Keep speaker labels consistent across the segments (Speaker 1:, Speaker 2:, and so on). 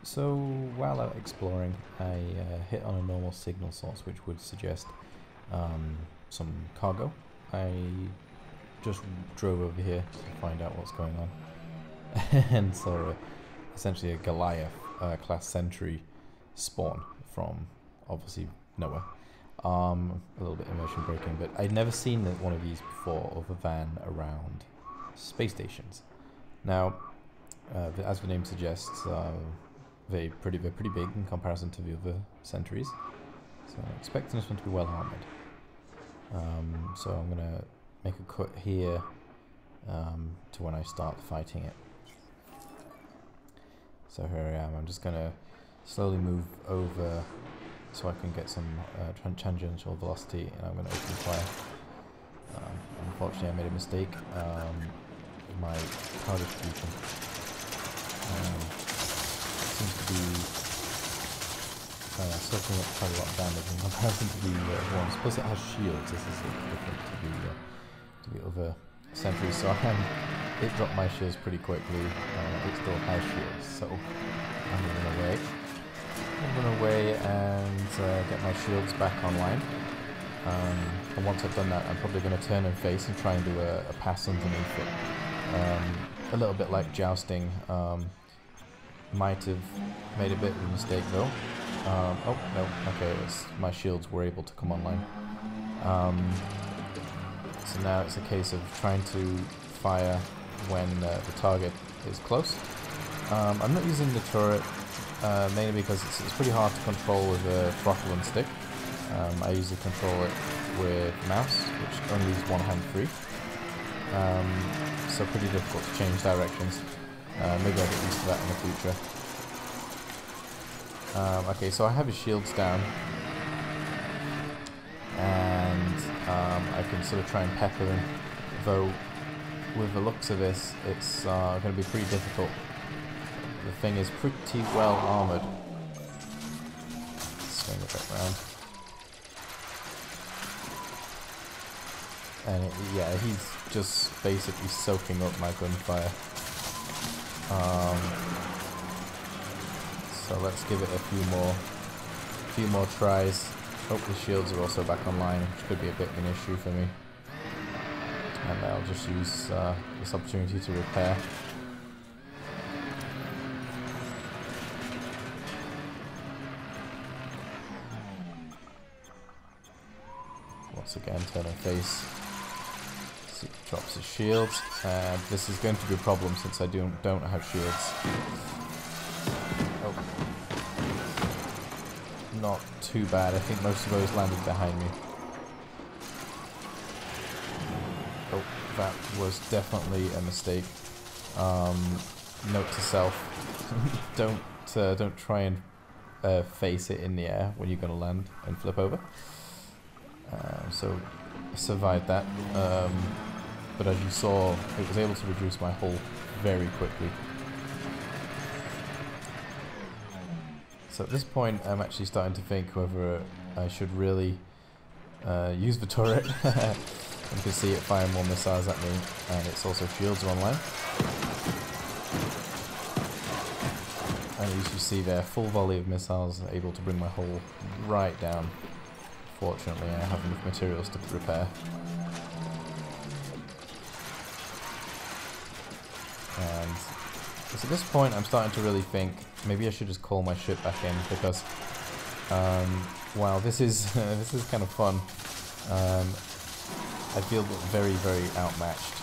Speaker 1: So while out exploring, I hit on a normal signal source which would suggest some cargo. I just drove over here to find out what's going on and saw essentially a Goliath class Sentry spawn from obviously nowhere. A little bit immersion breaking, but I'd never seen one of these before other than around space stations. Now, as the name suggests, they're pretty big in comparison to the other sentries. So I'm expecting this one to be well armored. So I'm gonna make a cut here to when I start fighting it. So here I am. I'm just gonna slowly move over so I can get some tangential velocity, and I'm gonna open fire. Unfortunately, I made a mistake. My power distribution seems to be soaking up quite a lot of damage in comparison to the other ones. Plus, it has shields. This is different to the other sentries. So it dropped my shields pretty quickly. It still has shields, so I'm gonna run away. I'll run away and get my shields back online. And once I've done that, I'm probably going to turn and face and try and do a pass underneath it. A little bit like jousting. Might have made a bit of a mistake though. Oh no, okay, my shields were able to come online. So now it's a case of trying to fire when the target is close. I'm not using the turret mainly because it's pretty hard to control with a throttle and stick. I usually control it with mouse, which only leaves one hand free. So pretty difficult to change directions. Maybe I'll get used to that in the future. Okay, so I have his shields down. And I can sort of try and pepper him. Though, with the looks of this, it's going to be pretty difficult. The thing is pretty well armoured. Swing it back round. And yeah, he's just basically soaking up my gunfire. So let's give it a few more tries. Hope the shields are also back online, which could be a bit of an issue for me. And I'll just use this opportunity to repair. Once again, turn and face. Drops his shields, and this is going to be a problem since I don't have shields. Oh. Not too bad. I think most of those landed behind me. Oh, that was definitely a mistake. Note to self: don't try and face it in the air when you're going to land and flip over. So I survived that. But as you saw, it was able to reduce my hull very quickly. So at this point, I'm actually starting to think whether I should really use the turret. You can see it fire more missiles at me, and it's also shields are online. And as you see there, full volley of missiles able to bring my hull right down. Fortunately, I have enough materials to repair. And so at this point, I'm starting to really think maybe I should just call my ship back in, because while this is kind of fun, I feel very, very outmatched.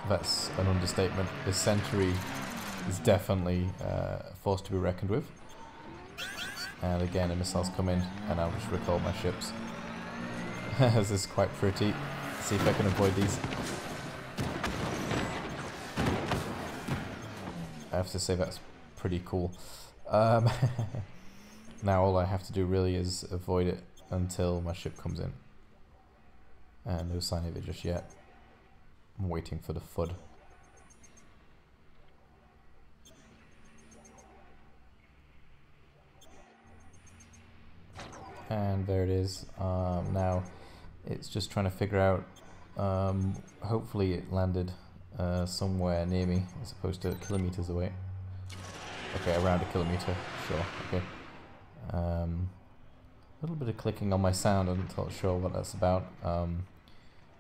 Speaker 1: That's an understatement. This Sentry is definitely a force to be reckoned with. And again, the missiles come in, and I'll just recall my ships. This is quite pretty. Let's see if I can avoid these. I have to say that's pretty cool. Now all I have to do really is avoid it until my ship comes in. And no sign of it just yet. I'm waiting for the FUD. And there it is. Now it's just trying to figure out, hopefully it landed somewhere near me as opposed to kilometers away. Okay, around a kilometer. Sure. Okay. A little bit of clicking on my sound. I'm not sure what that's about.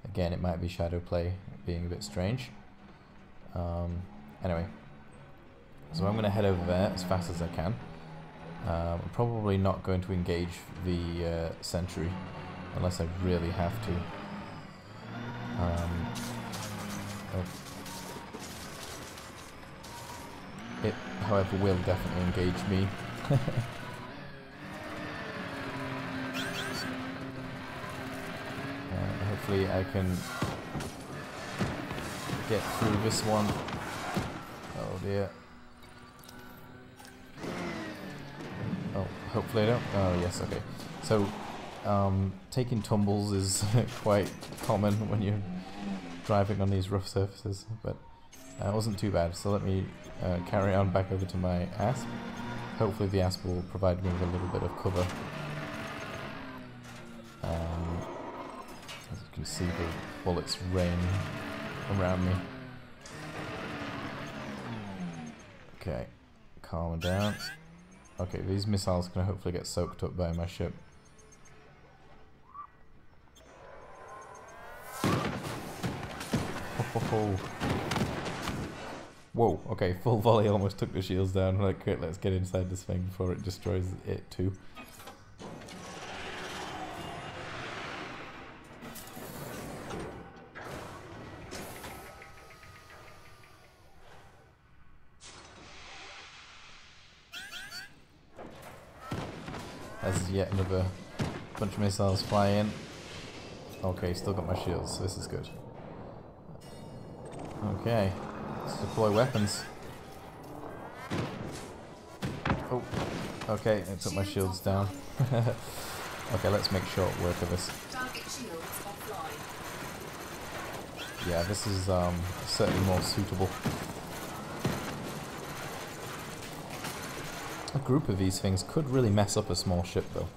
Speaker 1: Again, it might be shadow play being a bit strange. Anyway, so I'm going to head over there as fast as I can. I'm probably not going to engage the sentry unless I really have to. It, however, will definitely engage me. Hopefully I can get through this one. Oh dear. Oh, hopefully I don't. Oh yes, okay. So, taking tumbles is quite common when you're driving on these rough surfaces, but it wasn't too bad. So let me carry on back over to my asp. Hopefully the asp will provide me with a little bit of cover. As you can see, the bullets rain around me. Okay, calm down. Okay, these missiles can hopefully get soaked up by my ship. Whoa, okay, full volley almost took the shields down. Like, let's get inside this thing before it destroys it too. As yet another bunch of missiles fly in. Okay, still got my shields, so this is good. Okay, let's deploy weapons. Oh, okay, I took my shields down. Okay, let's make short work of this. Yeah, this is certainly more suitable. A group of these things could really mess up a small ship, though.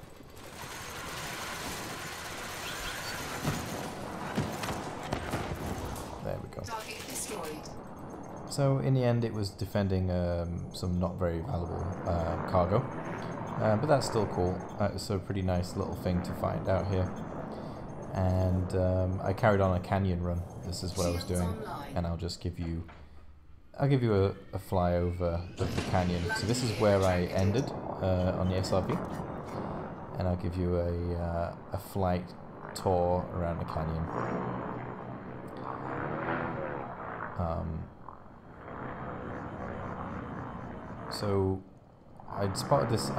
Speaker 1: There we go. So, in the end, it was defending some not very valuable cargo. But that's still cool. It's a pretty nice little thing to find out here. And I carried on a canyon run. This is what I was doing. And I'll just give you... I'll give you a flyover of the canyon. So this is where I ended on the SRV, and I'll give you a flight tour around the canyon. So I'd spotted this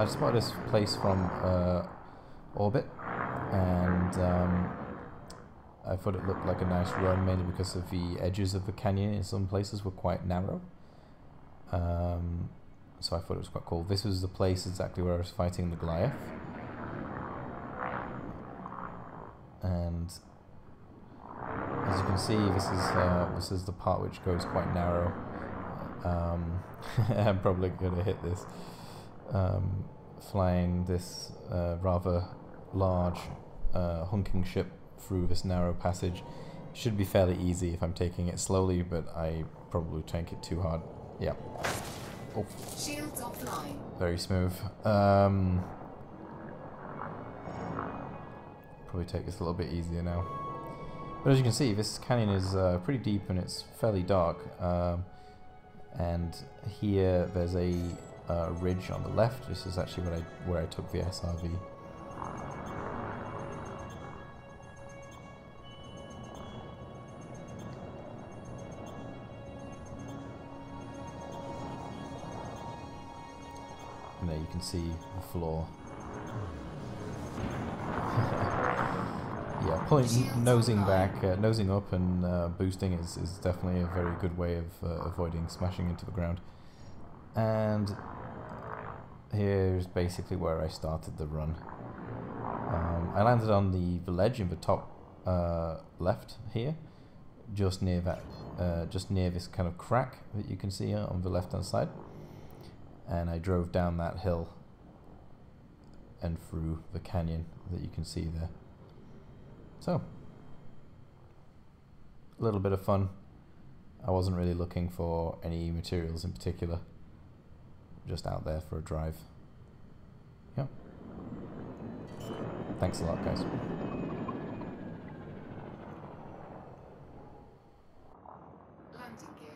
Speaker 1: place from orbit, and I thought it looked like a nice run, mainly because of the edges of the canyon in some places were quite narrow. So I thought it was quite cool. This was the place exactly where I was fighting the Goliath. And as you can see, this is the part which goes quite narrow. I'm probably going to hit this. Flying this rather large hunking ship through this narrow passage should be fairly easy if I'm taking it slowly, but I probably tank it too hard. Yeah. Oh. Shields offline. Very smooth. Probably take this a little bit easier now. But as you can see, this canyon is pretty deep and it's fairly dark. And here there's a ridge on the left. This is actually where I took the SRV. And there you can see the floor. Yeah, nosing back, nosing up and boosting is definitely a very good way of avoiding smashing into the ground. And here's basically where I started the run. I landed on the ledge in the top left here, just near this kind of crack that you can see on the left hand side. And I drove down that hill and through the canyon that you can see there. So, a little bit of fun. I wasn't really looking for any materials in particular. just out there for a drive. Yep. Thanks a lot, guys.
Speaker 2: Landing gear